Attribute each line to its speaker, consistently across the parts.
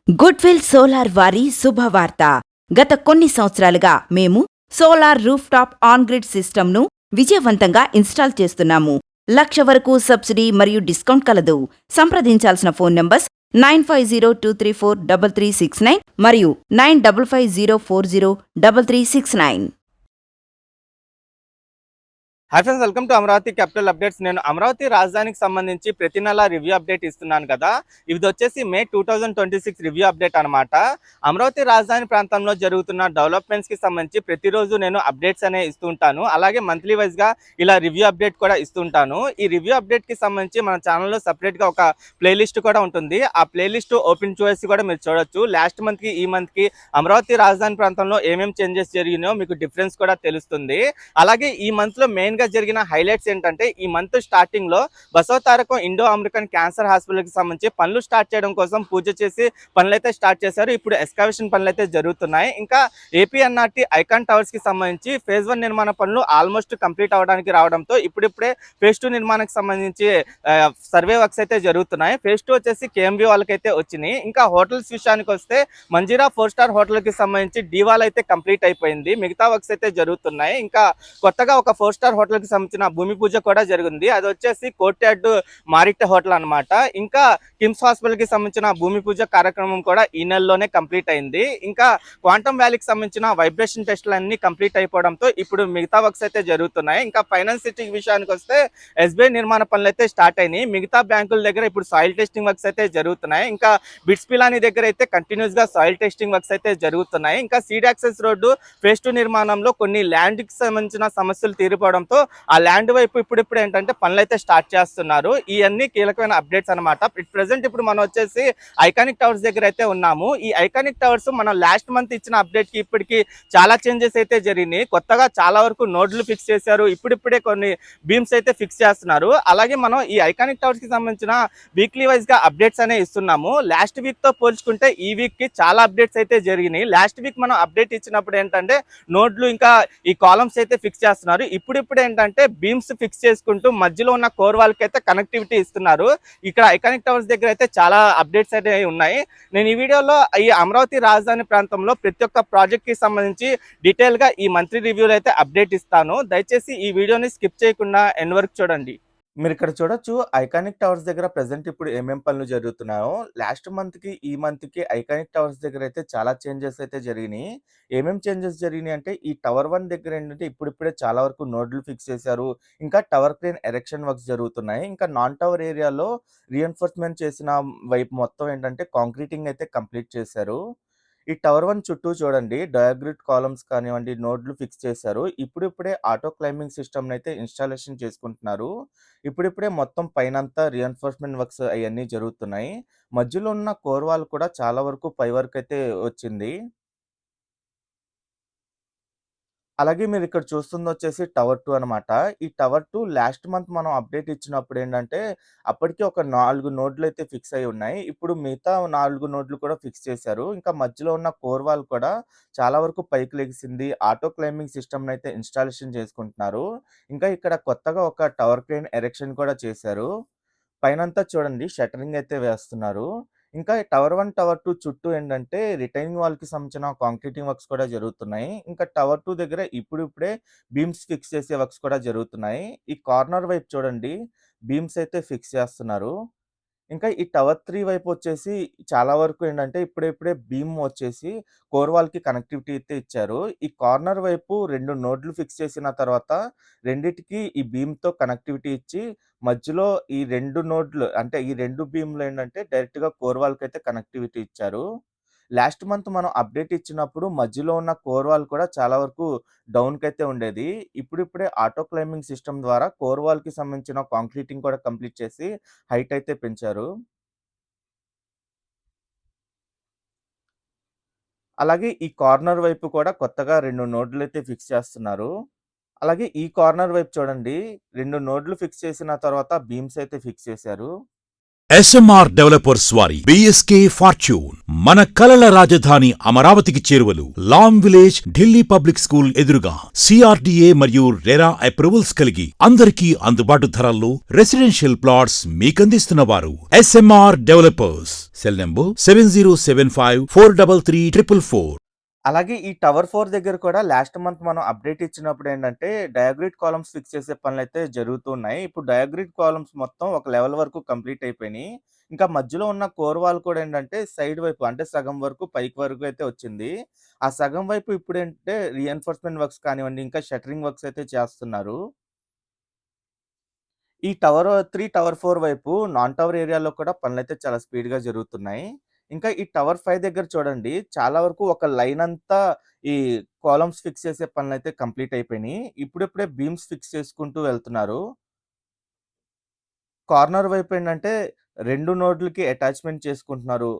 Speaker 1: Goodwill solar వారి శుభవార్త. గత కొన్ని సంవత్సరాలుగా మేము solar roof top on grid సిస్టమ్ను విజయవంతంగా ఇన్స్టాల్ చేస్తున్నాము. 1,00,000 వరకు సబ్సిడీ మరియు డిస్కౌంట్ కలదు. సంప్రదించాల్సిన ఫోన్ నంబర్స్ 9550243369 మరియు 9550403369.
Speaker 2: Hi friends, welcome to Amaravati capital updates. నేను అమరావతి రాజధానికి సంబంధించి ప్రతి నెల రివ్యూ అప్డేట్ ఇస్తున్నాను కదా. ఇది వచ్చేసి మే 2026 రివ్యూ అప్డేట్ అనమాట. అమరావతి రాజధాని ప్రాంతంలో జరుగుతున్న డెవలప్మెంట్స్కి సంబంధించి ప్రతిరోజు నేను అప్డేట్స్ అనేవి ఇస్తుంటాను. అలాగే మంత్లీ వైజ్గా ఇలా రివ్యూ అప్డేట్ కూడా ఇస్తుంటాను. ఈ రివ్యూ అప్డేట్కి సంబంధించి మన ఛానల్లో సపరేట్గా ఒక ప్లేలిస్ట్ కూడా ఉంటుంది. ఆ ప్లేలిస్ట్ ఓపెన్ చేసి కూడా మీరు చూడొచ్చు. లాస్ట్ మంత్కి ఈ మంత్కి అమరావతి రాజధాని ప్రాంతంలో ఏమేమి చేంజెస్ జరిగినాయో మీకు డిఫరెన్స్ కూడా తెలుస్తుంది. అలాగే ఈ మంత్లో మెయిన్ గా జరిగిన హైలైట్స్ ఏంటంటే, ఈ మంత్ స్టార్టింగ్ లో Basavatarakam Indo American cancer hospital కి సంబంధించి పనులు స్టార్ట్ చేయడం కోసం పూజ చేసి పనులైతే స్టార్ట్ చేశారు. ఇప్పుడు ఎస్కావేషన్ పనులు అయితే జరుగుతున్నాయి. ఇంకా ఏపీఎన్ఆర్టీ ఐకాన్ టవర్స్ కి సంబంధించి ఫేజ్ 1 నిర్మాణ పనులు ఆల్మోస్ట్ కంప్లీట్ అవడానికి రావడంతో ఇప్పుడిప్పుడే ఫేజ్ 2 నిర్మాణానికి సంబంధించి సర్వే వర్క్స్ అయితే జరుగుతున్నాయి. ఫేజ్ 2 వచ్చేసి కేఎంబి వాళ్ళకైతే వచ్చినాయి. ఇంకా హోటల్స్ విషయానికి వస్తే మంజీరా 4-స్టార్ హోటల్ కి సంబంధించి డీవాల్ అయితే కంప్లీట్ అయిపోయింది. మిగతా వర్క్స్ అయితే జరుగుతున్నాయి. ఇంకా కొత్తగా ఒక 4-స్టార్ హోటల్ కి సంబంధించిన భూమి పూజ కూడా జరిగింది. అది వచ్చేసి కోర్ట్యార్డ్ మారిట్ హోటల్ అనమాట. ఇంకా కిమ్స్ హాస్పిటల్ కి సంబంధించిన భూమి పూజ కార్యక్రమం కూడా ఈ నెలలోనే కంప్లీట్ అయింది. ఇంకా క్వాంటమ్ వ్యాలీకి సంబంధించిన వైబ్రేషన్ టెస్టులు అన్ని కంప్లీట్ అయిపోవడంతో ఇప్పుడు మిగతా వర్క్స్ అయితే జరుగుతున్నాయి. ఇంకా ఫైనాన్స్ సిటీ విషయానికి వస్తే ఎస్బీఐ నిర్మాణ పనులు అయితే స్టార్ట్ అయినాయి. మిగతా బ్యాంకుల దగ్గర ఇప్పుడు సాయిల్ టెస్టింగ్ వర్క్స్ అయితే జరుగుతున్నాయి. ఇంకా బిట్స్ పిలాని దగ్గర అయితే కంటిన్యూస్ గా సాయిల్ టెస్టింగ్ వర్క్స్ అయితే జరుగుతున్నాయి. ఇంకా సీడ్ యాక్సెస్ రోడ్డు ఫేజ్ 2 నిర్మాణంలో కొన్ని ల్యాండ్ కి సంబంధించిన సమస్యలు తీరిపోవడంతో ఆ ల్యాండ్ వైపు ఇప్పుడు ఏంటంటే పనులు అయితే స్టార్ట్ చేస్తున్నారు. ఇవన్నీ కీలకమైన అప్డేట్స్ అనమాట. ప్రెసెంట్ ఇప్పుడు మనం వచ్చేసి ఐకానిక్ టవర్స్ దగ్గర అయితే ఉన్నాము. ఈ ఐకానిక్ టవర్స్ మనం లాస్ట్ మంత్ ఇచ్చిన అప్డేట్ కి ఇప్పటికి చాలా చేంజెస్ అయితే జరిగినాయి. కొత్తగా చాలా వరకు నోడ్లు ఫిక్స్ చేశారు. ఇప్పుడిప్పుడే కొన్ని బీమ్స్ అయితే ఫిక్స్ చేస్తున్నారు. అలాగే మనం ఈ ఐకానిక్ టవర్స్ కి సంబంధించిన వీక్లీ వైజ్ గా అప్డేట్స్ అనేవి ఇస్తున్నాము. లాస్ట్ వీక్ తో పోల్చుకుంటే ఈ వీక్ కి చాలా అప్డేట్స్ అయితే జరిగినాయి. లాస్ట్ వీక్ మనం అప్డేట్ ఇచ్చినప్పుడు ఏంటంటే నోడ్లు ఇంకా ఈ కాలమ్స్ అయితే ఫిక్స్ చేస్తున్నారు. ఇప్పుడు ఏంటంటే బీమ్స్ ఫిక్స్ చేసుకుంటూ మధ్యలో ఉన్న కోర్ వాల్ కి అయితే కనెక్టివిటీ ఇస్తున్నారు. ఇక్కడ ఐకానిక్ టవర్స్ దగ్గర అయితే చాలా అప్డేట్స్ అయితే ఉన్నాయి. నేను ఈ వీడియోలో ఈ అమరావతి రాజధాని ప్రాంతంలో ప్రతి ఒక్క ప్రాజెక్ట్ కి సంబంధించి డీటెయిల్ గా ఈ మంత్లీ రివ్యూలో అయితే అప్డేట్ ఇస్తాను. దయచేసి ఈ వీడియోని స్కిప్ చేయకుండా ఎండ్ వరకు చూడండి. మీరు ఇక్కడ చూడొచ్చు ఐకానిక్ టవర్స్ దగ్గర ప్రెసెంట్ ఇప్పుడు ఏమేం పనులు జరుగుతున్నాయో. లాస్ట్ మంత్ కి ఈ మంత్ కి ఐకానిక్ టవర్స్ దగ్గర అయితే చాలా చేంజెస్ అయితే జరిగినాయి. ఏమేం చేంజెస్ జరిగినాయి అంటే, ఈ టవర్ 1 దగ్గర ఏంటంటే ఇప్పుడిప్పుడే చాలా వరకు నోడ్లు ఫిక్స్ చేశారు. ఇంకా టవర్ క్రేన్ ఎరెక్షన్ వర్క్స్ జరుగుతున్నాయి. ఇంకా నాన్ టవర్ ఏరియాలో రీఎన్ఫోర్స్మెంట్ చేసిన వైపు మొత్తం ఏంటంటే కాంక్రీటింగ్ అయితే కంప్లీట్ చేశారు. ఈ టవర్ 1 చుట్టూ చూడండి డయాగ్రిడ్ కాలమ్స్ కానివ్వండి, నోడ్లు ఫిక్స్ చేశారు. ఇప్పుడిప్పుడే ఆటో క్లైంబింగ్ సిస్టమ్ అయితే ఇన్స్టాలేషన్ చేసుకుంటున్నారు. ఇప్పుడిప్పుడే మొత్తం పైనంతా రీఎన్ఫోర్స్మెంట్ వర్క్స్ అవన్నీ జరుగుతున్నాయి. మధ్యలో ఉన్న కోర్ వాల్ కూడా చాలా వరకు పై వరకు అయితే వచ్చింది. అలాగే మీరిక్కడ చూస్తుందొచ్చేసి టవర్ 2 అనమాట. ఈ టవర్ 2 లాస్ట్ మంత్ మనం అప్డేట్ ఇచ్చినప్పుడు ఏంటంటే, అప్పటికి ఒక 4 నోడ్‌లయితే ఫిక్స్ అయ్యి ఉన్నాయి. ఇప్పుడు మిగతా 4 నోడ్‌లు కూడా ఫిక్స్ చేశారు. ఇంకా మధ్యలో ఉన్న కోర్ వాల్ కూడా చాలా వరకు పైకి లెగిసింది. ఆటో క్లైంబింగ్ సిస్టమ్‌నయితే ఇన్‌స్టాలేషన్ చేసుకుంటున్నారు. ఇంకా ఇక్కడ కొత్తగా ఒక టవర్ క్రేన్ ఎరెక్షన్ కూడా చేశారు. పైనంతా చూడండి షట్టరింగ్ అయితే వేస్తున్నారు. ఇంకా టవర్ 1, టవర్ 2 చుట్టూ ఏంటంటే రిటైనింగ్ వాల్‌కి సంబంధించిన కాంక్రీటింగ్ వర్క్స్ కూడా జరుగుతున్నాయి. ఇంకా టవర్ 2 దగ్గర ఇప్పుడిప్పుడే బీమ్స్ ఫిక్స్ చేసే వర్క్స్ కూడా జరుగుతున్నాయి. ఈ కార్నర్ వైపు చూడండి బీమ్స్ అయితే ఫిక్స్ చేస్తున్నారు. ఇంకా ఈ టవర్ 3 వైపు వచ్చేసి చాలా వరకు ఏంటంటే ఇప్పుడిప్పుడే బీమ్ వచ్చేసి కోర్ వాల్‌కి కనెక్టివిటీ అయితే ఇచ్చారు. ఈ కార్నర్ వైపు 2 నోడ్లు ఫిక్స్ చేసిన తర్వాత రెండిటికి ఈ బీమ్‌తో కనెక్టివిటీ ఇచ్చి మధ్యలో ఈ 2 నోడ్లు అంటే ఈ 2 బీమ్‌లు ఏంటంటే డైరెక్ట్‌గా కోర్ వాల్‌కైతే కనెక్టివిటీ ఇచ్చారు. లాస్ట్ మంత్ మనం అప్డేట్ ఇచ్చినప్పుడు మధ్యలో ఉన్న కోర్ వాల్ కూడా చాలా వరకు డౌన్‌కైతే ఉండేది. ఇప్పుడిప్పుడే ఆటో క్లైంబింగ్ సిస్టమ్ ద్వారా కోర్ వాల్‌కి సంబంధించిన కాంక్రీటింగ్ కూడా కంప్లీట్ చేసి హైట్ అయితే పెంచారు. అలాగే ఈ కార్నర్ వైపు కూడా కొత్తగా 2 నోడ్‌లయితే ఫిక్స్ చేస్తున్నారు. అలాగే ఈ కార్నర్ వైపు చూడండి 2 నోడ్‌లు ఫిక్స్ చేసిన తర్వాత బీమ్స్ అయితే ఫిక్స్ చేశారు.
Speaker 3: ఎస్ఎంఆర్ డెవలపర్స్ వారి బిఎస్కే ఫార్చ్యూన్ మన కలల రాజధాని అమరావతికి చేరువలు లాంగ్ విలేజ్ ఢిల్లీ పబ్లిక్ స్కూల్ ఎదురుగా సిఆర్డీఏ మరియు రెరా అప్రూవల్స్ కలిగి అందరికీ అందుబాటు ధరల్లో రెసిడెన్షియల్ ప్లాట్స్ మీకందిస్తున్నవారు ఎస్ఎంఆర్ డెవలపర్స్. Cell number 7075433444.
Speaker 2: అలాగే ఈ టవర్ 4 దగ్గర కూడా లాస్ట్ మంత్ మనం అప్డేట్ ఇచ్చినప్పుడు ఏంటంటే డయాగ్రిడ్ కాలమ్స్ ఫిక్స్ చేసే పనులైతే జరుగుతున్నాయి. ఇప్పుడు డయాగ్రిడ్ కాలమ్స్ మొత్తం ఒక లెవెల్ వరకు కంప్లీట్ అయిపోయినాయి. ఇంకా మధ్యలో ఉన్న కోర్ వాల్ కూడా ఏంటంటే సైడ్ వైపు అంటే సగం వరకు పైకి వరకు అయితే వచ్చింది. ఆ సగం వైపు ఇప్పుడేంటంటే రీఎన్ఫోర్స్‌మెంట్ వర్క్స్ కానివ్వండి, ఇంకా షట్టరింగ్ వర్క్స్ అయితే చేస్తున్నారు. ఈ టవర్ 3, టవర్ 4 వైపు నాన్ టవర్ ఏరియాలో కూడా పనులైతే చాలా స్పీడ్‌గా జరుగుతున్నాయి. ఇంకా ఈ టవర్ 5 దగ్గర చూడండి చాలా వరకు ఒక లైన్ అంతా ఈ కాలమ్స్ ఫిక్స్ చేసే పనులైతే కంప్లీట్ అయిపోయినాయి. ఇప్పుడిప్పుడే బీమ్స్ ఫిక్స్ చేసుకుంటూ వెళ్తున్నారు. కార్నర్ వైపు ఏంటంటే 2 నోడ్‌లకి అటాచ్‌మెంట్ చేసుకుంటున్నారు.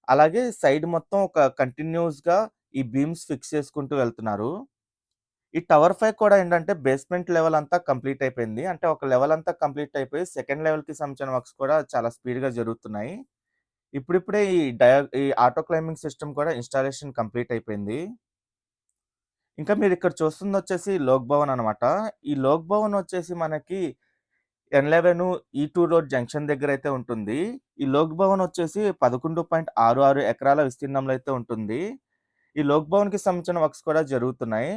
Speaker 2: అలాగే సైడ్ మొత్తం ఒక కంటిన్యూయస్‌గా ఈ బీమ్స్ ఫిక్స్ చేసుకుంటూ వెళ్తున్నారు. ఈ టవర్ 5 కూడా ఏంటంటే బేస్‌మెంట్ లెవెల్ అంతా కంప్లీట్ అయిపోయింది. అంటే ఒక లెవెల్ అంతా కంప్లీట్ అయిపోయి సెకండ్ లెవెల్‌కి సంబంధించిన వర్క్స్ కూడా చాలా స్పీడ్‌గా జరుగుతున్నాయి. ఇప్పుడిప్పుడే ఈ ఆటో క్లైంబింగ్ సిస్టమ్ కూడా ఇన్‌స్టాలేషన్ కంప్లీట్ అయిపోయింది. ఇంకా మీరిక్కడ చూస్తుందొచ్చేసి లోక్ భవన్ అనమాట. ఈ లోక్ భవన్ వచ్చేసి మనకి N11 E2 రోడ్ జంక్షన్ దగ్గరైతే ఉంటుంది. ఈ లోక్ భవన్ వచ్చేసి 11.66 ఎకరాల విస్తీర్ణంలో అయితే ఉంటుంది. ఈ లోక్ భవన్‌కి సంబంధించిన వర్క్స్ కూడా జరుగుతున్నాయి.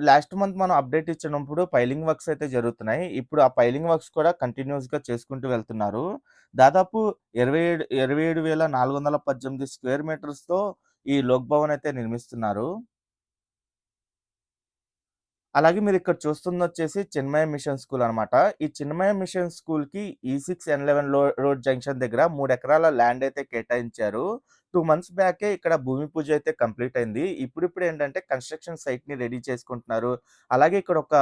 Speaker 2: లాస్ట్ మంత్ మనం అప్డేట్ ఇచ్చినప్పుడు పైలింగ్ వర్క్స్ అయితే జరుగుతున్నాయి. ఇప్పుడు ఆ పైలింగ్ వర్క్స్ కూడా కంటిన్యూయస్‌గా చేసుకుంటూ వెళ్తున్నారు. దాదాపు 27,418 స్క్వేర్ మీటర్స్‌తో ఈ లోక్ భవన్ అయితే నిర్మిస్తున్నారు. అలాగే మీరిక్కడ చూస్తుందొచ్చేసి చిన్మయ మిషన్ స్కూల్ అనమాట. ఈ చిన్మయ మిషన్ స్కూల్‌కి E6, N11 రోడ్ జంక్షన్ దగ్గర 3 ఎకరాల ల్యాండ్ అయితే కేటాయించారు. 2 మంత్స్ బ్యాకే ఇక్కడ భూమి పూజ అయితే కంప్లీట్ అయింది. ఇప్పుడిప్పుడు ఏంటంటే కన్‌స్ట్రక్షన్ సైట్‌ని రెడీ చేసుకుంటున్నారు. అలాగే ఇక్కడ ఒక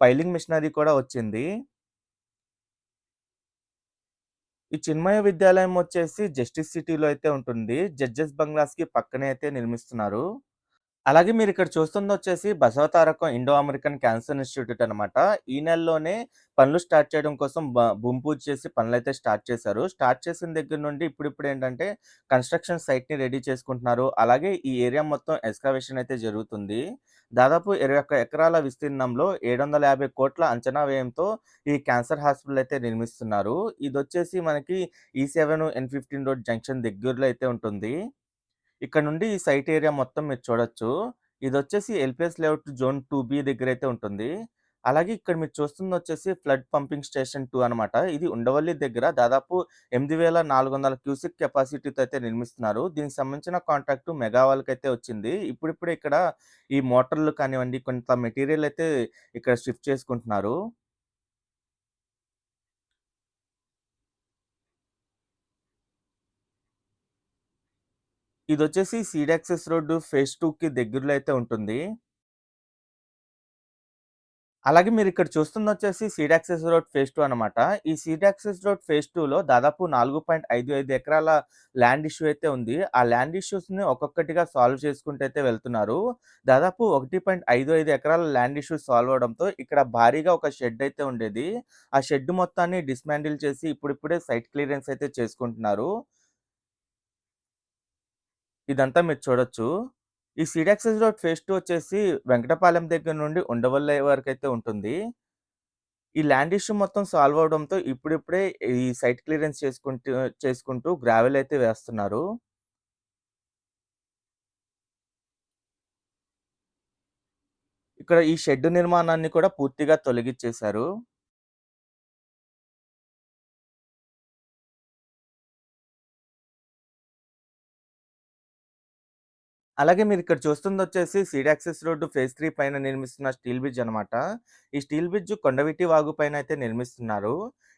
Speaker 2: పైలింగ్ మిషనరీ కూడా వచ్చింది. ఈ చిన్మయ విద్యాలయం వచ్చేసి జస్టిస్ సిటీలో అయితే ఉంటుంది. జడ్జెస్ బంగ్లాస్‌కి పక్కనే అయితే నిర్మిస్తున్నారు. అలాగే మీరిక్కడ చూస్తుందొచ్చేసి Basavatarakam Indo American cancer institute అనమాట. ఈ నెలలోనే పనులు స్టార్ట్ చేయడం కోసం భూమి పూజ చేసి పనులైతే స్టార్ట్ చేశారు. స్టార్ట్ చేసిన దగ్గర నుండి ఇప్పుడిప్పుడేంటంటే కన్‌స్ట్రక్షన్ సైట్‌ని రెడీ చేసుకుంటున్నారు. అలాగే ఈ ఏరియా మొత్తం ఎక్స్‌కవేషన్ అయితే జరుగుతుంది. దాదాపు 21 ఎకరాల విస్తీర్ణంలో 750,00,00,000 అంచనా వ్యయంతో ఈ క్యాన్సర్ హాస్పిటల్ అయితే నిర్మిస్తున్నారు. ఇదొచ్చేసి మనకి E7, N15 రోడ్ జంక్షన్ దగ్గరలో అయితే ఉంటుంది. ఇక్కడ నుండి ఈ సైట్ ఏరియా మొత్తం మీరు చూడొచ్చు. ఇదొచ్చేసి ఎల్‌పిఎస్ లేఅవుట్ జోన్ 2బీ దగ్గరైతే ఉంటుంది. అలాగే ఇక్కడ మీరు చూస్తుందొచ్చేసి ఫ్లడ్ పంపింగ్ స్టేషన్ 2 అనమాట. ఇది ఉండవల్లి దగ్గర దాదాపు 8,400 క్యూసెక్ కెపాసిటీతో అయితే నిర్మిస్తున్నారు. దీనికి సంబంధించిన కాంట్రాక్ట్ మెగా వాళ్ళకైతే వచ్చింది. ఇప్పుడిప్పుడే ఇక్కడ ఈ మోటార్లు కానివ్వండి, కొంత మెటీరియల్ అయితే ఇక్కడ షిఫ్ట్ చేసుకుంటున్నారు. ఇదొచ్చేసి సీడ్ యాక్సెస్ రోడ్ ఫేజ్ 2కి దగ్గరలో అయితే ఉంటుంది. అలాగే మీరిక్కడ చూస్తుందొచ్చేసి సీడ్ యాక్సెస్ రోడ్ ఫేజ్ 2 అనమాట. ఈ సీడ్ యాక్సెస్ రోడ్ ఫేజ్ 2లో దాదాపు 4.55 ఎకరాల ల్యాండ్ ఇష్యూ అయితే ఉంది. ఆ ల్యాండ్ ఇష్యూస్‌ని ఒక్కొక్కటిగా సాల్వ్ చేసుకుంటూ అయితే వెళ్తున్నారు. దాదాపు 1.55 ఎకరాల ల్యాండ్ ఇష్యూస్ సాల్వ్ అవ్వడంతో ఇక్కడ భారీగా ఒక షెడ్ అయితే ఉండేది. ఆ షెడ్ మొత్తాన్ని డిస్మాంటిల్ చేసి ఇప్పుడిప్పుడే సైట్ క్లియరెన్స్ అయితే చేసుకుంటున్నారు. ఇదంతా మీరు చూడొచ్చు. ఈ సీడ్ యాక్సెస్ రోడ్ ఫేజ్ 2 వచ్చేసి వెంకటపాలెం దగ్గర నుండి ఉండవల్లి వరకైతే ఉంటుంది. ఈ ల్యాండ్ ఇష్యూ మొత్తం సాల్వ్ అవ్వడంతో ఇప్పుడిప్పుడే ఈ సైట్ క్లియరెన్స్ చేసుకుంటూ గ్రావెల్ అయితే వేస్తున్నారు. ఇక్కడ ఈ షెడ్ నిర్మాణాన్ని కూడా పూర్తిగా తొలగిచ్చేశారు. అలాగే మీరిక్కడ చూస్తుందొచ్చేసి సీడ్ యాక్సెస్ రోడ్ ఫేజ్ 3 పైన నిర్మిస్తున్న స్టీల్ బ్రిడ్జ్ అనమాట. ఈ స్టీల్ బ్రిడ్జ్ కొండవీటి వాగు పైన అయితే నిర్మిస్తున్నారు.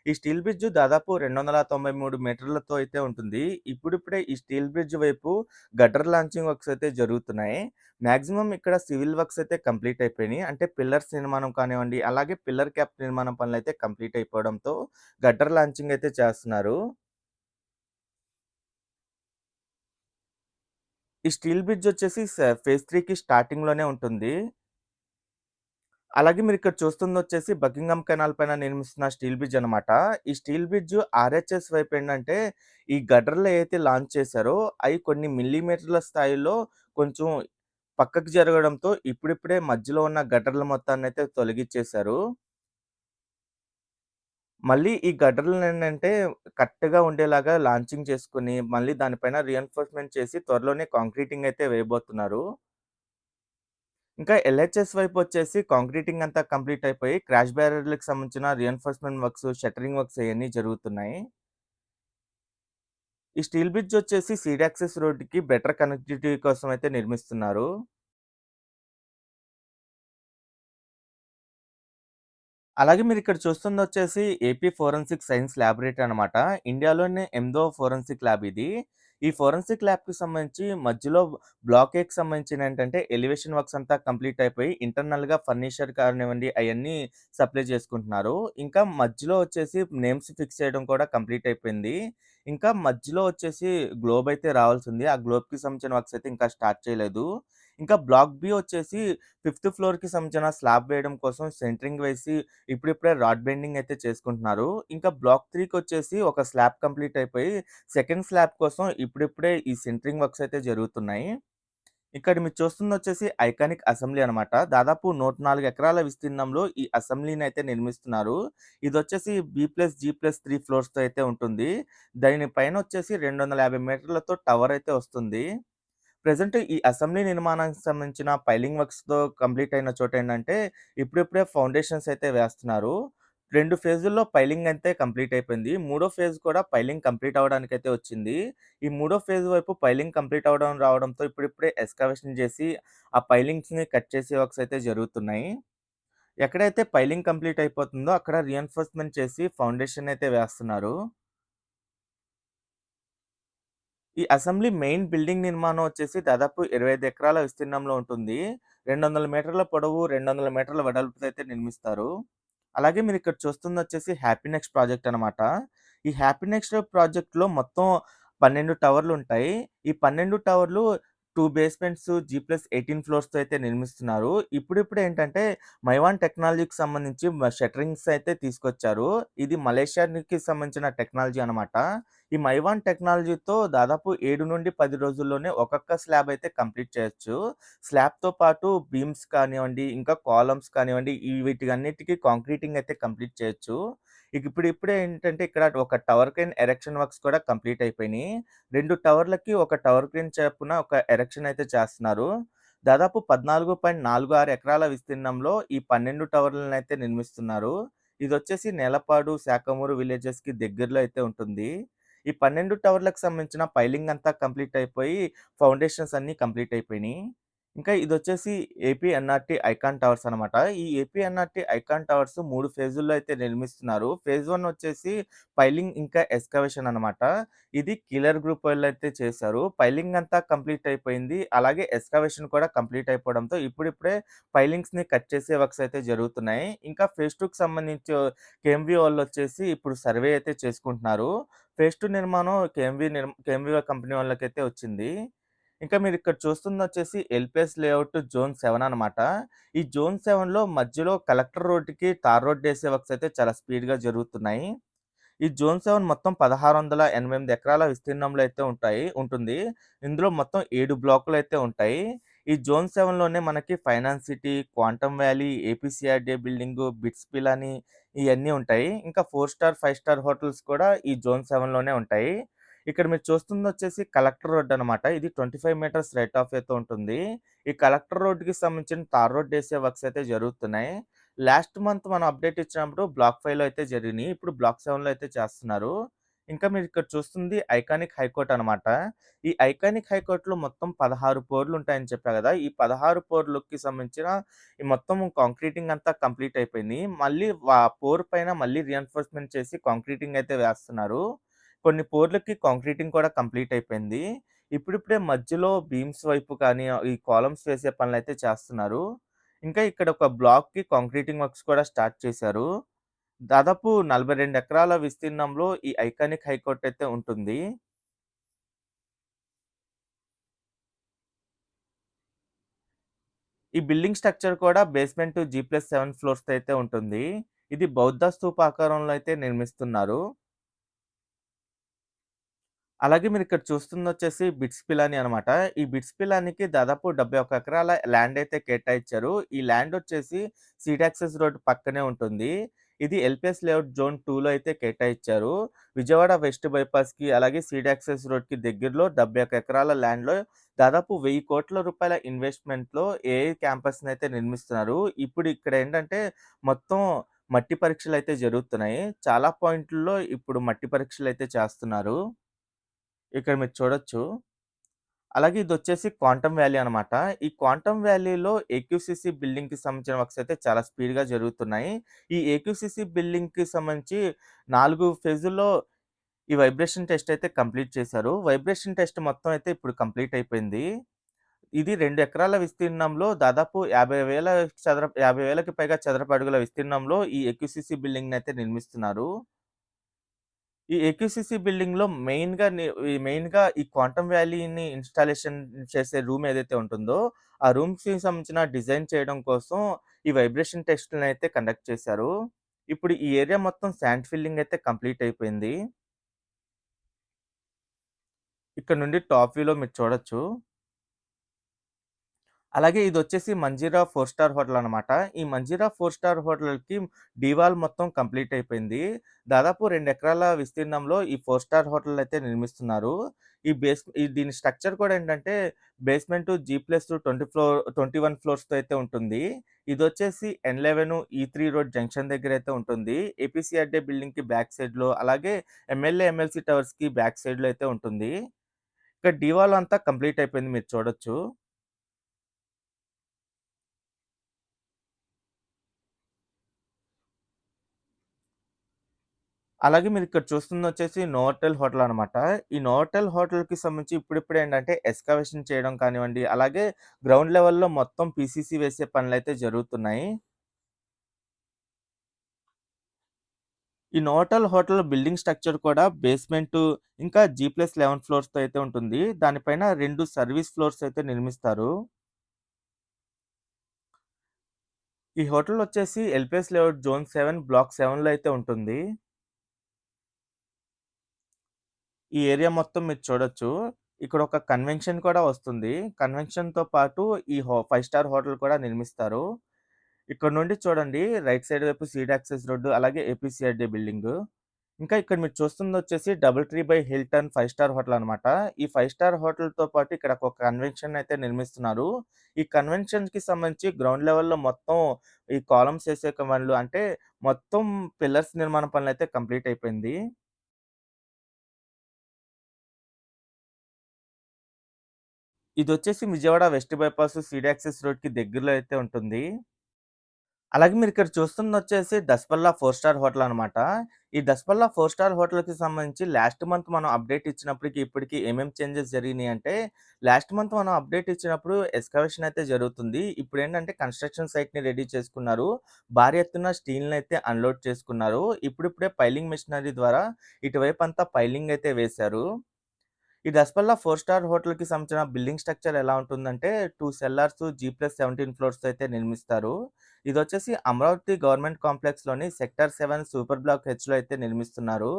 Speaker 2: ఈ స్టీల్ బ్రిడ్జ్ దాదాపు 293 మీటర్లతో అయితే ఉంటుంది. ఇప్పుడిప్పుడే ఈ స్టీల్ బ్రిడ్జ్ వైపు గట్టర్ లాంచింగ్ వర్క్స్ అయితే జరుగుతున్నాయి. మాక్సిమం ఇక్కడ సివిల్ వర్క్స్ అయితే కంప్లీట్ అయిపోయినాయి. అంటే పిల్లర్స్ నిర్మాణం కానివ్వండి, అలాగే పిల్లర్ క్యాప్ నిర్మాణం పనులైతే కంప్లీట్ అయిపోవడంతో గట్టర్ లాంచింగ్ అయితే చేస్తున్నారు. ఈ స్టీల్ బ్రిడ్జ్ వచ్చేసి ఫేజ్ 3కి స్టార్టింగ్‌లోనే ఉంటుంది. అలాగే మీరిక్కడ చూస్తుందొచ్చేసి బకింఘమ్ కెనాల్ పైన నిర్మిస్తున్న స్టీల్ బ్రిడ్జ్ అనమాట. ఈ స్టీల్ బ్రిడ్జ్ ఆర్‌హెచ్‌ఎస్ వైపు ఏంటంటే, ఈ గటర్‌లో ఏదైతే లాంచ్ చేశారో, అయి కొన్ని మిల్లీమీటర్ల స్థాయిలో కొంచెం పక్కకి జరగడంతో ఇప్పుడిప్పుడే మధ్యలో ఉన్న గటర్‌ల మొత్తాన్నయితే తొలగిచ్చేశారు. మళ్ళీ ఈ గటర్‌లనేంటంటే కరెక్ట్‌గా ఉండేలాగా లాంచింగ్ చేసుకొని, మళ్ళీ దానిపైన రీఎన్ఫోర్స్‌మెంట్ చేసి త్వరలోనే కాంక్రీటింగ్ అయితే వేయబోతున్నారు. ఇంకా ఎల్‌హెచ్‌ఎస్ వైపొచ్చేసి కాంక్రీటింగ్ అంతా కంప్లీట్ అయిపోయి, క్రాష్ బ్యారియర్‌లకి సంబంధించిన రీఎన్ఫోర్స్‌మెంట్ వర్క్స్, షట్టరింగ్ వర్క్స్ అయన్నీ జరుగుతున్నాయి. ఈ స్టీల్ బ్రిడ్జ్ వచ్చేసి సీడ్ యాక్సెస్ రోడ్‌కి బెటర్ కనెక్టివిటీ కోసం అయితే నిర్మిస్తున్నారు. అలాగే మీరిక్కడ చూస్తుందొచ్చేసి ఏపీ ఫోరెన్సిక్ సైన్స్ ల్యాబొరేటరీ అనమాట. ఇండియాలోనే 8దో ఫోరెన్సిక్ ల్యాబ్ ఇది. ఈ ఫోరెన్సిక్ ల్యాబ్‌కి సంబంధించి మధ్యలో బ్లాక్ ఏకి సంబంధించినేంటంటే ఎలివేషన్ వర్క్స్ అంతా కంప్లీట్ అయిపోయి ఇంటర్నల్‌గా ఫర్నిచర్ కానివ్వండి అయన్నీ సప్లై చేసుకుంటున్నారు. ఇంకా మధ్యలో వచ్చేసి నేమ్స్ ఫిక్స్ చేయడం కూడా కంప్లీట్ అయిపోయింది. ఇంకా మధ్యలో వచ్చేసి గ్లోబ్ అయితే రావాల్సింది. ఆ గ్లోబ్‌కి సంబంధించిన వర్క్స్ అయితే ఇంకా స్టార్ట్ చేయలేదు. ఇంకా బ్లాక్ బి వచ్చేసి ఫిఫ్త్ ఫ్లోర్‌కి సంబంధించిన స్లాబ్ వేయడం కోసం సెంట్రింగ్ వేసి ఇప్పుడిప్పుడే రాడ్ బెండింగ్ అయితే చేసుకుంటున్నారు. ఇంకా బ్లాక్ 3కొచ్చేసి ఒక స్లాబ్ కంప్లీట్ అయిపోయి, సెకండ్ స్లాబ్ కోసం ఇప్పుడిప్పుడే ఈ సెంటరింగ్ వర్క్స్ అయితే జరుగుతున్నాయి. ఇక్కడ మీరు చూస్తుందొచ్చేసి ఐకానిక్ అసెంబ్లీ అనమాట. దాదాపు 104 ఎకరాల విస్తీర్ణంలో ఈ అసెంబ్లీనయితే నిర్మిస్తున్నారు. ఇదొచ్చేసి బి+జి+3 ఫ్లోర్స్‌తో అయితే ఉంటుంది. దాని పైనొచ్చేసి 250 మీటర్లతో టవర్ అయితే వస్తుంది. ప్రెజెంట్ ఈ అసెంబ్లీ నిర్మాణానికి సంబంధించిన పైలింగ్ వర్క్స్‌తో కంప్లీట్ అయిన చోటేంటంటే, ఇప్పుడిప్పుడే ఫౌండేషన్స్ అయితే వేస్తున్నారు. 2 ఫేజుల్లో పైలింగ్ అయితే కంప్లీట్ అయిపోయింది. మూడో ఫేజ్ కూడా పైలింగ్ కంప్లీట్ అవ్వడానికైతే వచ్చింది. ఈ మూడో ఫేజ్ వైపు పైలింగ్ కంప్లీట్ రావడంతో ఇప్పుడిప్పుడే ఎక్స్‌కవేషన్ చేసి, ఆ పైలింగ్స్‌ని కట్ చేసే వర్క్స్ అయితే జరుగుతున్నాయి. ఎక్కడైతే పైలింగ్ కంప్లీట్ అయిపోతుందో అక్కడ రీఎన్ఫోర్స్‌మెంట్ చేసి ఫౌండేషన్ అయితే వేస్తున్నారు. ఈ అసెంబ్లీ మెయిన్ బిల్డింగ్ నిర్మాణం వచ్చేసి దాదాపు 25 ఎకరాల విస్తీర్ణంలో ఉంటుంది. 200 మీటర్ల పొడవు, 200 మీటర్ల వెడల్పుతో అయితే నిర్మిస్తారు. అలాగే మీరిక్కడ చూస్తుందొచ్చేసి హ్యాపీ నెక్స్ట్ ప్రాజెక్ట్ అనమాట. ఈ హ్యాపీ నెక్స్ట్ ప్రాజెక్ట్‌లో మొత్తం 12 టవర్లుంటాయి. ఈ 12 టవర్లు 2 బేస్‌మెంట్స్ జీ+18 ఫ్లోర్స్‌తో అయితే నిర్మిస్తున్నారు. ఇప్పుడిప్పుడేంటంటే మైవాన్ టెక్నాలజీకి సంబంధించి షట్టరింగ్స్ అయితే తీసుకొచ్చారు. ఇది మలేషియాకి సంబంధించిన టెక్నాలజీ అనమాట. ఈ మైవాన్ టెక్నాలజీతో దాదాపు 7-10 రోజుల్లోనే ఒక్కొక్క స్లాబ్ అయితే కంప్లీట్ చేయొచ్చు. స్లాబ్‌తో పాటు బీమ్స్ కానివ్వండి, ఇంకా కాలమ్స్ కానివ్వండి, వీటికన్నిటికి కాంక్రీటింగ్ అయితే కంప్లీట్ చేయొచ్చు. ఇప్పుడిప్పుడే ఏంటంటే ఇక్కడ ఒక టవర్ క్రేన్ ఎరెక్షన్ వర్క్స్ కూడా కంప్లీట్ అయిపోయినాయి. 2 టవర్లకి ఒక టవర్ క్రేన్ చొప్పున ఒక ఎరెక్షన్ అయితే చేస్తున్నారు. దాదాపు 14.46 ఎకరాల విస్తీర్ణంలో ఈ 12 టవర్లనైతే నిర్మిస్తున్నారు. ఇదొచ్చేసి నేలపాడు, శాఖమూరు విలేజెస్‌కి దగ్గరలో అయితే ఉంటుంది. ఈ 12 టవర్లకు సంబంధించిన పైలింగ్ అంతా కంప్లీట్ అయిపోయి, ఫౌండేషన్స్ అన్నీ కంప్లీట్ అయిపోయినియి. ఇంకా ఇదొచ్చేసి ఏపీ ఎన్ఆర్‌టీ ఐకాన్ టవర్స్ అనమాట. ఈ ఏపీ ఎన్ఆర్‌టీ ఐకాన్ టవర్స్ 3 ఫేజుల్లో అయితే నిర్మిస్తున్నారు. ఫేజ్ 1 వచ్చేసి పైలింగ్ ఇంకా ఎక్స్‌కవేషన్ అనమాట. ఇది కిల్లర్ గ్రూప్ వాళ్ళైతే చేశారు. పైలింగ్ అంతా కంప్లీట్ అయిపోయింది. అలాగే ఎక్స్‌కవేషన్ కూడా కంప్లీట్ అయిపోవడంతో ఇప్పుడిప్పుడే పైలింగ్స్‌ని కట్ చేసే వర్క్స్ అయితే జరుగుతున్నాయి. ఇంకా ఫేజ్ 2కి సంబంధించి కేఎంవీ వాళ్ళొచ్చేసి ఇప్పుడు సర్వే అయితే చేసుకుంటున్నారు. ఫేజ్ 2 నిర్మాణం కేఎంవీ కంపెనీ వాళ్ళకైతే వచ్చింది. ఇంకా మీరిక్కడ చూస్తుందొచ్చేసి ఎల్‌పిఎస్ లేఅవుట్ జోన్ 7 అనమాట. ఈ జోన్ 7లో మధ్యలో కలెక్టర్ రోడ్‌కి తార్ రోడ్డేసే వర్క్స్ అయితే చాలా స్పీడ్‌గా జరుగుతున్నాయి. ఈ జోన్ 7 మొత్తం 1688 ఎకరాల విస్తీర్ణంలో అయితే ఉంటుంది. ఇందులో మొత్తం 7 బ్లాకులైతే ఉంటాయి. ఈ జోన్ 7లోనే మనకి finance city, quantum valley, APCRDA building, bits Pilani ఇయన్నీ ఉంటాయి. ఇంకా 4 స్టార్, 5 స్టార్ హోటల్స్ కూడా ఈ జోన్ 7లోనే ఉంటాయి. ఇక్కడ మీరు చూస్తుందొచ్చేసి కలెక్టర్ రోడ్ అనమాట. ఇది 25 మీటర్స్ రైట్ ఆఫ్ వేతో ఉంటుంది. ఈ కలెక్టర్ రోడ్‌కి సంబంధించిన తార్ రోడ్ ఏసే వర్క్స్ అయితే జరుగుతున్నాయి. లాస్ట్ మంత్ మనం అప్డేట్ ఇచ్చినప్పుడు బ్లాక్ 5లో అయితే జరిగినియి. ఇప్పుడు బ్లాక్ 7లో అయితే చేస్తున్నారు. ఇంకా మీరిక్కడ చూస్తుంది ఐకానిక్ హైకోర్ట్ అనమాట. ఈ ఐకానిక్ హైకోర్ట్‌లో మొత్తం 16 పోర్లుంటాయని చెప్పా గదా! ఈ 16 పోర్లుకి సంబంధించిన ఈ మొత్తం కాంక్రీటింగ్ అంతా కంప్లీట్ అయిపోయింది. మళ్ళీ పోర్ పైన మళ్ళీ రీఎన్ఫోర్స్‌మెంట్ చేసి కాంక్రీటింగ్ అయితే వేస్తున్నారు. కొన్ని పోర్లకి కాంక్రీటింగ్ కూడా కంప్లీట్ అయిపోయింది. ఇప్పుడిప్పుడే మధ్యలో బీమ్స్ వైపు కానీ, ఈ కాలమ్స్ వేసే పనులైతే చేస్తున్నారు. ఇంకా ఇక్కడ ఒక బ్లాక్‌కి కాంక్రీటింగ్ వర్క్స్ కూడా స్టార్ట్ చేశారు. దాదాపు 42 ఎకరాల విస్తీర్ణంలో ఈ ఐకానిక్ హైకోర్ట్ అయితే ఉంటుంది. ఈ బిల్డింగ్ స్ట్రక్చర్ కూడా బేస్‌మెంట్ G+7 ఫ్లోర్స్‌తో అయితే ఉంటుంది. ఇది బౌద్ధ స్తూప ఆకారంలో అయితే నిర్మిస్తున్నారు. అలాగే మీరిక్కడ చూస్తుందొచ్చేసి బిట్స్ పిలానీ అనమాట. ఈ బిట్స్ పిలానీకి దాదాపు 71 ఎకరాల ల్యాండ్ అయితే కేటాయిచ్చారు. ఈ ల్యాండ్ వచ్చేసి సీడ్ యాక్సెస్ రోడ్ పక్కనే ఉంటుంది. ఇది ఎల్‌పిఎస్ లేఅవుట్ జోన్ 2లో అయితే కేటాయిచ్చారు. విజయవాడ వెస్ట్ బైపాస్‌కి అలాగే సీడ్ యాక్సెస్ రోడ్‌కి దగ్గరలో 71 ఎకరాల ల్యాండ్‌లో దాదాపు రూ. 1,00,00,000 ఇన్వెస్ట్‌మెంట్‌లో ఏఐ క్యాంపస్‌నైతే నిర్మిస్తున్నారు. ఇప్పుడు ఇక్కడ ఏంటంటే మొత్తం మట్టి పరీక్షలైతే జరుగుతున్నాయి. చాలా పాయింట్‌ల్లో ఇప్పుడు మట్టి పరీక్షలైతే చేస్తున్నారు. ఇక్కడ మీరు చూడొచ్చు. అలాగే ఇదొచ్చేసి క్వాంటమ్ వ్యాలీ అనమాట. ఈ క్వాంటమ్ వ్యాలీలో ఏక్యూసీసీ బిల్డింగ్‌కి సంబంధించిన వర్క్స్ అయితే చాలా స్పీడ్‌గా జరుగుతున్నాయి. ఈ ఏక్యూసీసీ బిల్డింగ్‌కి సంబంధించి 4 ఫేజుల్లో ఈ వైబ్రేషన్ టెస్ట్ అయితే కంప్లీట్ చేశారు. వైబ్రేషన్ టెస్ట్ మొత్తం అయితే ఇప్పుడు కంప్లీట్ అయిపోయింది. ఇది 2 ఎకరాల విస్తీర్ణంలో దాదాపు 50,000కి పైగా చదరపు అడుగుల విస్తీర్ణంలో ఈ ఏక్యూసీసీ బిల్డింగ్‌నైతే నిర్మిస్తున్నారు. ఈ ఏక్యూసీసీ బిల్డింగ్‌లో మెయిన్‌గా ఈ క్వాంటమ్ వ్యాలీని ఇన్‌స్టాలేషన్ చేసే రూమ్ ఏదైతే ఉంటుందో, ఆ రూమ్స్‌కి సంబంధించిన డిజైన్ చేయడం కోసం ఈ వైబ్రేషన్ టెస్ట్‌లనైతే కండక్ట్ చేశారు. ఇప్పుడు ఈ ఏరియా మొత్తం శాండ్ ఫిల్లింగ్ అయితే కంప్లీట్ అయిపోయింది. ఇక్కడ నుండి టాప్ వ్యూలో మీరు చూడొచ్చు. అలాగే ఇదొచ్చేసి మంజీరా 4 స్టార్ హోటల్ అనమాట. ఈ మంజీరా 4 స్టార్ హోటల్‌కి డీ వాల్ మొత్తం కంప్లీట్ అయిపోయింది. దాదాపు 2 ఎకరాల విస్తీర్ణంలో ఈ 4 స్టార్ హోటల్ అయితే నిర్మిస్తున్నారు. దీని స్ట్రక్చర్ కూడా ఏంటంటే బేస్‌మెంట్ G+20 ఫ్లోర్స్‌తో అయితే ఉంటుంది. ఇదొచ్చేసి N11 E3 రోడ్ జంక్షన్ దగ్గర అయితే ఉంటుంది. ఏపీసీఆర్‌డీ బిల్డింగ్‌కి బ్యాక్ సైడ్‌లో అలాగే ఎమ్మెల్యే, ఎమ్మెల్సీ టవర్స్‌కి బ్యాక్ సైడ్‌లో అయితే ఉంటుంది. ఇక్కడ డీ వాల్ అంతా కంప్లీట్ అయిపోయింది మీరు చూడొచ్చు. అలాగే మీరిక్కడ చూస్తుందొచ్చేసి నోవాటెల్ హోటల్ అనమాట. ఈ నోవాటెల్ హోటల్‌కి సంబంధించి ఇప్పుడిప్పుడే ఏంటంటే ఎక్స్‌కవేషన్ చేయడం కానివ్వండి, అలాగే గ్రౌండ్ లెవెల్‌లో మొత్తం పీసీసీ వేసే పనులైతే జరుగుతున్నాయి. ఈ నోవాటెల్ హోటల్ బిల్డింగ్ స్ట్రక్చర్ కూడా బేస్‌మెంటు ఇంకా G+11 ఫ్లోర్స్‌తో అయితే ఉంటుంది. దానిపైన 2 సర్వీస్ ఫ్లోర్స్ అయితే నిర్మిస్తారు. ఈ హోటల్ వచ్చేసి ఎల్‌పిఎస్ లేఅవుట్ జోన్ 7 బ్లాక్ 7లో అయితే ఉంటుంది. ఈ ఏరియా మొత్తం మీరు చూడొచ్చు. ఇక్కడ ఒక కన్వెన్షన్ కూడా వస్తుంది. కన్వెన్షన్‌తో పాటు ఈ 5 స్టార్ హోటల్ కూడా నిర్మిస్తారు. ఇక్కడ నుండి చూడండి రైట్ సైడ్ వైపు సీడ్ యాక్సెస్ రోడ్ అలాగే ఏపీసీఆర్‌డీ బిల్డింగు. ఇంకా ఇక్కడ మీరు చూస్తుందొచ్చేసి DoubleTree by Hilton 5 star hotel అనమాట. ఈ 5 స్టార్ హోటల్‌తో పాటు ఇక్కడ ఒక కన్వెన్షన్ అయితే నిర్మిస్తున్నారు. ఈ కన్వెన్షన్‌కి సంబంధించి గ్రౌండ్ లెవెల్‌లో మొత్తం ఈ కాలమ్స్ ఏసే పనులు అంటే మొత్తం పిల్లర్స్ నిర్మాణ పనులైతే కంప్లీట్ అయిపోయింది. ఇదొచ్చేసి Vijayawada west bypass seed access రోడ్‌కి దగ్గరలో అయితే ఉంటుంది. అలాగే మీరిక్కడ చూస్తుందొచ్చేసి దసపల్లా 4 స్టార్ హోటల్ అనమాట. ఈ దసపల్లా 4 స్టార్ హోటల్‌కి సంబంధించి లాస్ట్ మంత్ మనం అప్డేట్ ఇచ్చినప్పటికి, ఇప్పటికి ఏమేం చేంజెస్ జరిగినాయి అంటే, లాస్ట్ మంత్ మనం అప్డేట్ ఇచ్చినప్పుడు ఎక్స్‌కవేషన్ అయితే జరుగుతుంది. ఇప్పుడేంటంటే కన్‌స్ట్రక్షన్ సైట్‌ని రెడీ చేసుకున్నారు. భారీ ఎత్తున స్టీల్‌నైతే అన్‌లోడ్ చేసుకున్నారు. ఇప్పుడిప్పుడే పైలింగ్ మెషినరీ ద్వారా ఇటువైపంతా పైలింగ్ అయితే వేశారు. ఈ దసపల్లా 4 స్టార్ హోటల్‌కి సంబంధించిన బిల్డింగ్ స్ట్రక్చర్ ఎలా ఉంటుందంటే 2 సెల్లార్స్ G+17 ఫ్లోర్స్‌తో అయితే నిర్మిస్తారు. ఇదొచ్చేసి అమరావతి గవర్నమెంట్ కాంప్లెక్స్‌లోని సెక్టార్ 7 సూపర్ బ్లాక్ హెచ్‌లో అయితే నిర్మిస్తున్నారు.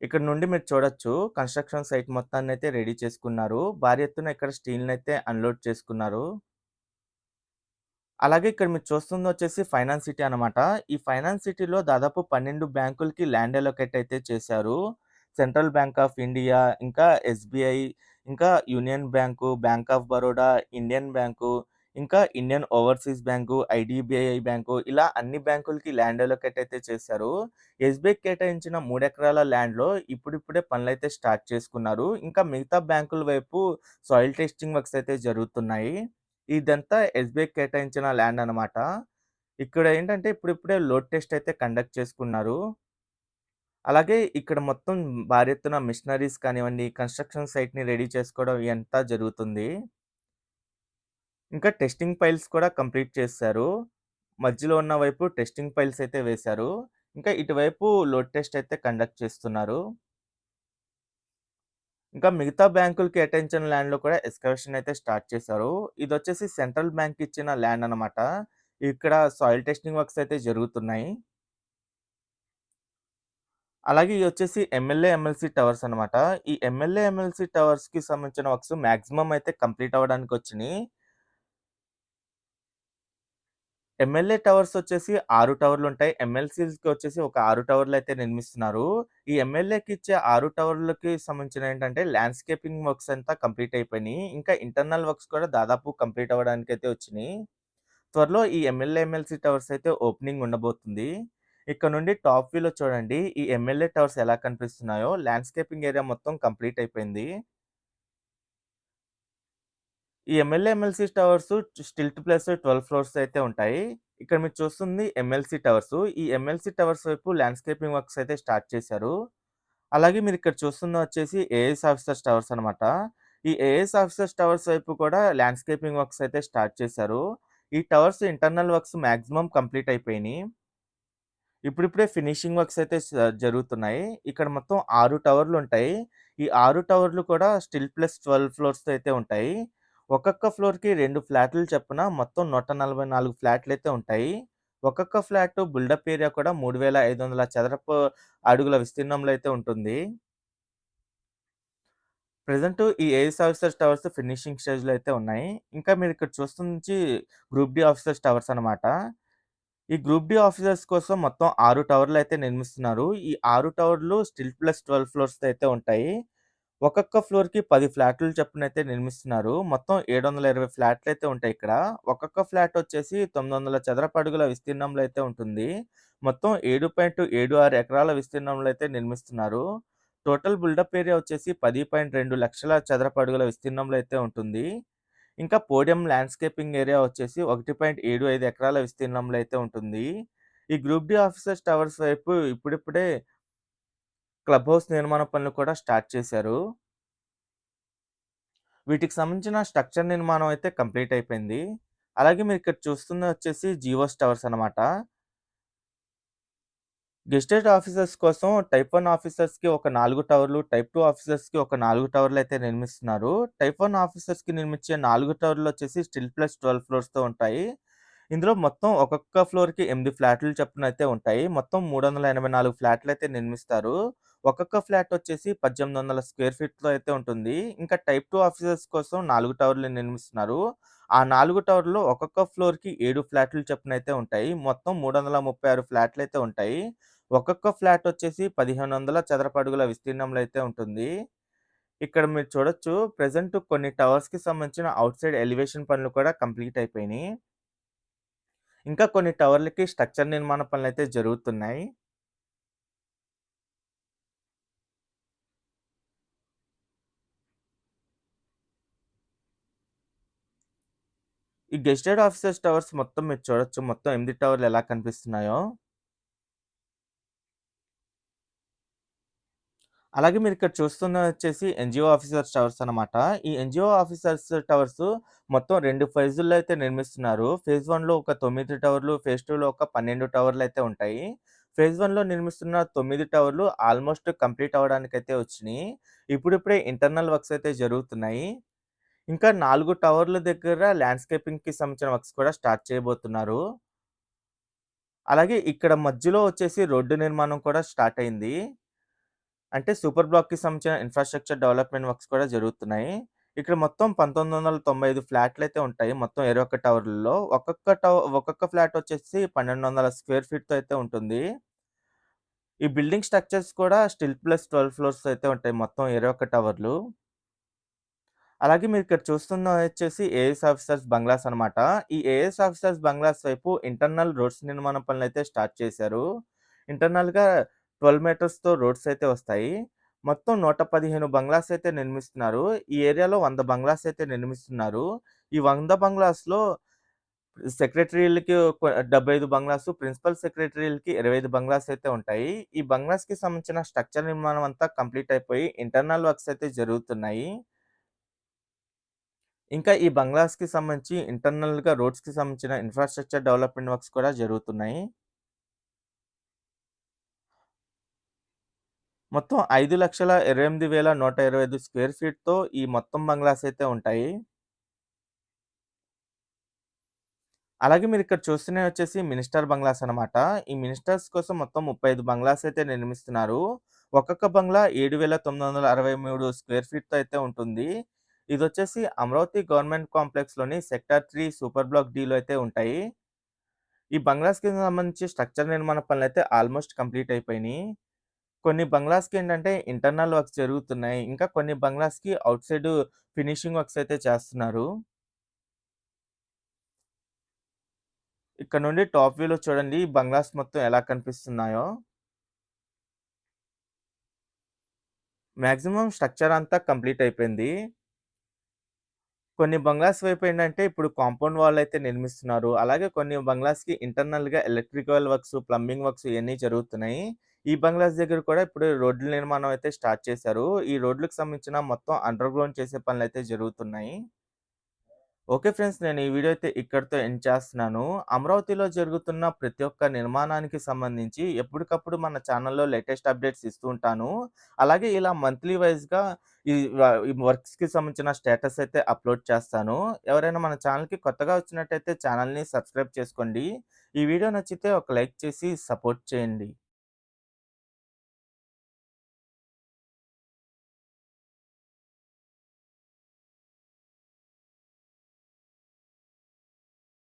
Speaker 2: ఇక్కడ నుండి మీరు చూడొచ్చు కన్‌స్ట్రక్షన్ సైట్ మొత్తాన్నయితే రెడీ చేసుకున్నారు. భారీ ఎత్తున ఇక్కడ స్టీల్‌నైతే అన్‌లోడ్ చేసుకున్నారు. అలాగే ఇక్కడ మీరు చూస్తుందొచ్చేసి ఫైనాన్స్ సిటీ అనమాట. ఈ ఫైనాన్స్ సిటీలో దాదాపు 12 బ్యాంకులకి ల్యాండ్ అలొకేట్ అయితే చేశారు. సెంట్రల్ బ్యాంక్ ఆఫ్ ఇండియా, ఇంకా ఎస్‌బీఐ, ఇంకా Union Bank, Bank of Baroda, Indian Bank, ఇంకా Indian Overseas Bank, IDBI Bank ఇలా అన్ని బ్యాంకులకి ల్యాండ్ అలొకేట్ అయితే చేశారు. ఎస్‌బీఐకి కేటాయించిన 3 ఎకరాల ల్యాండ్‌లో ఇప్పుడిప్పుడే పనులైతే స్టార్ట్ చేసుకున్నారు. ఇంకా మిగతా బ్యాంకుల వైపు సాయిల్ టెస్టింగ్ వర్క్స్ అయితే జరుగుతున్నాయి. ఇదంతా ఎస్‌బీఐకి కేటాయించిన ల్యాండ్ అనమాట. ఇక్కడ ఏంటంటే ఇప్పుడిప్పుడే లోడ్ టెస్ట్ అయితే కండక్ట్ చేసుకున్నారు. అలాగే ఇక్కడ మొత్తం భారీ ఎత్తున మిషనరీస్ కానివ్వండి, కన్‌స్ట్రక్షన్ సైట్‌ని రెడీ చేసుకోవడం ఇయంతా జరుగుతుంది. ఇంకా టెస్టింగ్ పైల్స్ కూడా కంప్లీట్ చేసేశారు. మధ్యలో ఉన్న వైపు టెస్టింగ్ పైల్స్ అయితే వేశారు. ఇంకా ఇటువైపు లోడ్ టెస్ట్ అయితే కండక్ట్ చేస్తున్నారు. ఇంకా మిగతా బ్యాంకులు కేటాయించిన ల్యాండ్‌లో కూడా ఎక్స్‌కవేషన్ అయితే స్టార్ట్ చేశారు. ఇదొచ్చేసి సెంట్రల్ బ్యాంక్ ఇచ్చిన ల్యాండ్ అన్నమాట. ఇక్కడ సాయిల్ టెస్టింగ్ వర్క్స్ అయితే జరుగుతున్నాయి. అలాగే ఇదొచ్చేసి ఎమ్మెల్యే, ఎమ్మెల్సీ టవర్స్ అన్నమాట. ఈ ఎమ్మెల్యే, ఎమ్మెల్సీ టవర్స్‌కి సంబంధించిన వర్క్స్ మాక్సిమం అయితే కంప్లీట్ అవ్వడానికొచ్చినియి. ఎమ్మెల్యే టవర్స్ వచ్చేసి 6 టవర్లుంటాయి. ఎమ్మెల్సీ‌లకి వచ్చేసి ఒక 6 టవర్లయితే నిర్మిస్తున్నారు. ఈ ఎమ్మెల్యేకి ఇచ్చే 6 టవర్లకి సంబంధించినేంటంటే ల్యాండ్‌స్కేపింగ్ వర్క్స్ అంతా కంప్లీట్ అయిపోయినియి. ఇంకా ఇంటర్నల్ వర్క్స్ కూడా దాదాపు కంప్లీట్ అవ్వడానికైతే వచ్చినియి. త్వరలో ఈ ఎమ్మెల్యే, ఎమ్మెల్సీ టవర్స్ అయితే ఓపెనింగ్ ఉండబోతుంది. ఇక్కడ నుండి టాప్ వ్యూలో చూడండి. ఈ ఎమ్మెల్యే టవర్స్ ఎలా కనిపిస్తున్నాయో ల్యాండ్‌స్కేపింగ్ ఏరియా మొత్తం కంప్లీట్ అయిపోయింది. ఈ MLA, MLC towers stilt plus 12 floors అయితే ఉంటాయి. ఇక్కడ మీరు చూస్తుంది ఎమ్మెల్సీ టవర్స్. ఈ ఎమ్మెల్సీ టవర్స్ వైపు ల్యాండ్‌స్కేపింగ్ వర్క్స్ అయితే స్టార్ట్ చేశారు. అలాగే మీరు ఇక్కడ చూస్తున్నది వచ్చేసి ఏఎస్ ఆఫీసర్స్ టవర్స్ అన్నమాట. ఈ ఏఎస్ ఆఫీసర్స్ టవర్స్ వైపు కూడా ల్యాండ్‌స్కేపింగ్ వర్క్స్ అయితే స్టార్ట్ చేశారు. ఈ towers internal works maximum complete అయిపోయినియి. ఇప్పుడిప్పుడే ఫినిషింగ్ వర్క్స్ అయితే జరుగుతున్నాయి. ఇక్కడ మొత్తం 6 టవర్లుంటాయి. ఈ 6 టవర్లు కూడా స్టిల్ ప్లస్ 12 ఫ్లోర్స్‌తో అయితే ఉంటాయి. ఒక్కొక్క ఫ్లోర్‌కి 2 ఫ్లాట్లు చొప్పున మొత్తం 144 ఫ్లాట్‌లయితే ఉంటాయి. ఒక్కొక్క ఫ్లాట్ బిల్డప్ ఏరియా కూడా 3500 చదరపు అడుగుల విస్తీర్ణంలో అయితే ఉంటుంది. ప్రెజెంట్ ఈ ఏఎస్ ఆఫీసర్స్ టవర్స్ ఫినిషింగ్ స్టేజ్‌లో అయితే ఉన్నాయి. ఇంకా మీరు ఇక్కడ చూస్తుంది గ్రూప్ డి ఆఫీసర్స్ టవర్స్ అన్నమాట. ఈ గ్రూప్ డి ఆఫీసర్స్ కోసం మొత్తం 6 టవర్లయితే నిర్మిస్తున్నారు. ఈ 6 టవర్లు స్టిల్ ప్లస్ 12 ఫ్లోర్స్‌తో అయితే ఉంటాయి. ఒక్కొక్క ఫ్లోర్‌కి 10 ఫ్లాట్లు చొప్పునైతే నిర్మిస్తున్నారు. మొత్తం 720 ఫ్లాట్‌లయితే ఉంటాయిక్కడ. ఒక్కొక్క ఫ్లాట్ వచ్చేసి 900 చదరపు అడుగుల విస్తీర్ణంలో అయితే ఉంటుంది. మొత్తం 7.76 ఎకరాల విస్తీర్ణంలో అయితే నిర్మిస్తున్నారు. టోటల్ బిల్డప్ ఏరియా వచ్చేసి 10.2 లక్షల చదరపు అడుగుల విస్తీర్ణంలో అయితే ఉంటుంది. ఇంకా పోడియం ల్యాండ్‌స్కేపింగ్ ఏరియా వచ్చేసి 1.75 ఎకరాల విస్తీర్ణంలో అయితే ఉంటుంది. ఈ గ్రూప్ డి ఆఫీసర్స్ టవర్స్ వైపు ఇప్పుడిప్పుడే క్లబ్ హౌస్ నిర్మాణ పనులు కూడా స్టార్ట్ చేశారు. వీటికి సంబంధించిన స్ట్రక్చర్ నిర్మాణం అయితే కంప్లీట్ అయిపోయింది. అలాగే మీరు ఇక్కడ చూస్తున్నది వచ్చేసి జియోస్ టవర్స్ అన్నమాట. గెస్టెడ్ ఆఫీసర్స్ కోసం టైప్ 1 ఆఫీసర్స్‌కి ఒక 4 టవర్లు, టైప్ 2 ఆఫీసర్స్‌కి ఒక 4 టవర్లయితే నిర్మిస్తున్నారు. టైప్ 1 ఆఫీసర్స్‌కి నిర్మించే 4 టవర్లొచ్చేసి స్టిల్ ప్లస్ 12 ఫ్లోర్స్‌తో ఉంటాయి. ఇందులో మొత్తం ఒక్కొక్క ఫ్లోర్‌కి 8 ఫ్లాట్లు చొప్పున అయితే ఉంటాయి. మొత్తం 384 ఫ్లాట్‌లయితే నిర్మిస్తారు. ఒక్కొక్క ఫ్లాట్ వచ్చేసి 1800 స్క్వేర్ ఫీట్‌లో అయితే ఉంటుంది. ఇంకా టైప్ 2 ఆఫీసర్స్ కోసం 4 టవర్లు నిర్మిస్తున్నారు. ఆ 4 టవర్‌లో ఒక్కొక్క ఫ్లోర్‌కి 7 ఫ్లాట్లు చొప్పున అయితే ఉంటాయి. మొత్తం 336 ఫ్లాట్‌లయితే ఉంటాయి. ఒక్కొక్క ఫ్లాట్ వచ్చేసి 1500 చదరపు అడుగుల విస్తీర్ణంలో అయితే ఉంటుంది. ఇక్కడ మీరు చూడొచ్చు ప్రెజెంట్ కొన్ని టవర్స్‌కి సంబంధించిన ఔట్ సైడ్ ఎలివేషన్ పనులు కూడా కంప్లీట్ అయిపోయినియి. ఇంకా కొన్ని టవర్లకి స్ట్రక్చర్ నిర్మాణ పనులైతే జరుగుతున్నాయి. ఈ గెస్టెడ్ ఆఫీసర్స్ టవర్స్ మొత్తం మీరు చూడొచ్చు. మొత్తం 8 టవర్లు ఎలా కనిపిస్తున్నాయో. అలాగే మీరిక్కడ చూస్తున్నది వచ్చేసి ఎన్‌జీఓ ఆఫీసర్స్ టవర్స్ అన్నమాట. ఈ ఎన్‌జీఓ ఆఫీసర్స్ టవర్స్ మొత్తం 2 ఫేజుల్లో అయితే నిర్మిస్తున్నారు. ఫేజ్ 1లో ఒక 9 టవర్లు, ఫేజ్ 2లో ఒక 12 టవర్లయితే ఉంటాయి. ఫేజ్ 1లో నిర్మిస్తున్న 9 టవర్లు ఆల్మోస్ట్ కంప్లీట్ అవ్వడానికైతే వచ్చినియి. ఇప్పుడిప్పుడే ఇంటర్నల్ వర్క్స్ అయితే జరుగుతున్నాయి. ఇంకా 4 టవర్ల దగ్గర ల్యాండ్‌స్కేపింగ్‌కి సంబంధించిన వర్క్స్ కూడా స్టార్ట్ చేయబోతున్నారు. అలాగే ఇక్కడ మధ్యలో వచ్చేసి రోడ్డు నిర్మాణం కూడా స్టార్ట్ అయింది. అంటే సూపర్ బ్లాక్‌కి సంబంధించిన ఇన్‌ఫ్రాస్ట్రక్చర్ డెవలప్‌మెంట్ వర్క్స్ కూడా జరుగుతున్నాయి. ఇక్కడ మొత్తం 1995 ఫ్లాట్‌లయితే ఉంటాయి. మొత్తం 21 టవర్లలో. ఒక్కొక్క ఫ్లాట్ వచ్చేసి 1200 స్క్వేర్ ఫీట్‌తో అయితే ఉంటుంది. ఈ బిల్డింగ్ స్ట్రక్చర్స్ కూడా స్టిల్ ప్లస్ 12 ఫ్లోర్స్‌తో అయితే ఉంటాయి. మొత్తం 21 టవర్లు. అలాగే మీరిక్కడ చూస్తున్నది వచ్చేసి ఏఎస్ ఆఫీసర్స్ బంగ్లాస్ అన్నమాట. ఈ ఏఎస్ ఆఫీసర్స్ బంగ్లాస్ వైపు ఇంటర్నల్ రోడ్స్ నిర్మాణ పనులైతే స్టార్ట్ చేశారు. ఇంటర్నల్‌గా 12 మీటర్స్‌తో రోడ్స్ అయితే వస్తాయి. మొత్తం 115 బంగ్లాస్ అయితే నిర్మిస్తున్నారు. ఈ ఏరియాలో 100 బంగ్లాస్ అయితే నిర్మిస్తున్నారు. ఈ 100 బంగ్లాస్‌లో సెక్రటరీలకి 75 బంగ్లాసు, ప్రిన్సిపల్ సెక్రటరీలకి 25 బంగ్లాస్ అయితే ఉంటాయి. ఈ బంగ్లాస్‌కి సంబంధించిన స్ట్రక్చర్ నిర్మాణం అంతా కంప్లీట్ అయిపోయి ఇంటర్నల్ వర్క్స్ అయితే జరుగుతున్నాయి. ఇంకా ఈ బంగ్లాస్‌కి సంబంధించి ఇంటర్నల్‌గా రోడ్స్‌కి సంబంధించిన ఇన్‌ఫ్రాస్ట్రక్చర్ డెవలప్‌మెంట్ వర్క్స్ కూడా జరుగుతున్నాయి. మొత్తం 5,28,125 స్క్వేర్ ఫీట్‌తో ఈ మొత్తం బంగ్లాస్ అయితే ఉంటాయి. అలాగే మీరిక్కడ చూస్తున్నయి వచ్చేసి మినిస్టర్ బంగ్లాస్ అనమాట. ఈ మినిస్టర్స్ కోసం మొత్తం 35 బంగ్లాస్ అయితే నిర్మిస్తున్నారు. ఒక్కొక్క బంగ్లా 7,963 స్క్వేర్ ఫీట్‌తో అయితే ఉంటుంది. ఇదొచ్చేసి అమరావతి గవర్నమెంట్ కాంప్లెక్స్‌లోని సెక్టార్ 3 సూపర్ బ్లాక్ డీలో అయితే ఉంటాయి. ఈ బంగ్లాస్‌కి సంబంధించి స్ట్రక్చర్ నిర్మాణ పనులైతే ఆల్మోస్ట్ కంప్లీట్ అయిపోయినియి. కొన్ని బంగ్లాస్‌కి ఏంటంటే ఇంటర్నల్ వర్క్స్ జరుగుతున్నాయి. ఇంకా కొన్ని బంగ్లాస్‌కి ఔట్ సైడ్ ఫినిషింగ్ వర్క్స్ అయితే చేస్తున్నారు. ఇక్కడ నుండి టాప్ వ్యూలో చూడండి ఈ బంగ్లాస్ మొత్తం ఎలా కనిపిస్తున్నాయో. మాక్సిమం స్ట్రక్చర్ అంతా కంప్లీట్ అయిపోయింది. కొన్ని బంగ్లాస్ వైపు ఏంటంటే ఇప్పుడు కాంపౌండ్ వాల్ అయితే నిర్మిస్తున్నారు. అలాగే కొన్ని బంగ్లాస్‌కి ఇంటర్నల్‌గా ఎలక్ట్రికల్ వర్క్స్, ప్లంబింగ్ వర్క్స్ ఇయన్నీ జరుగుతున్నాయి. ఈ బంగ్లాస్ దగ్గర కూడా ఇప్పుడు రోడ్ల నిర్మాణం అయితే స్టార్ట్ చేశారు. ఈ రోడ్లకు సంబంధించిన మొత్తం అండర్ గ్రౌండ్ చేసే పనులైతే జరుగుతున్నాయి. Okay friends. నేను ఈ వీడియో అయితే ఇక్కడితో ఎండ్ చేస్తున్నాను. అమరావతిలో జరుగుతున్న ప్రతి ఒక్క నిర్మాణానికి సంబంధించి ఎప్పటికప్పుడు మన ఛానల్‌లో లేటెస్ట్ అప్డేట్స్ ఇస్తూ ఉంటాను. అలాగే ఇలా మంత్లీ వైస్‌గా ఈ వర్క్స్‌కి సంబంధించిన స్టేటస్ అయితే అప్‌లోడ్ చేస్తాను. ఎవరైనా మన ఛానల్‌కి కొత్తగా వచ్చినట్టయితే ఛానల్‌ని సబ్స్క్రైబ్ చేసుకోండి. ఈ వీడియో నచ్చితే ఒక లైక్ చేసి సపోర్ట్ చేయండి.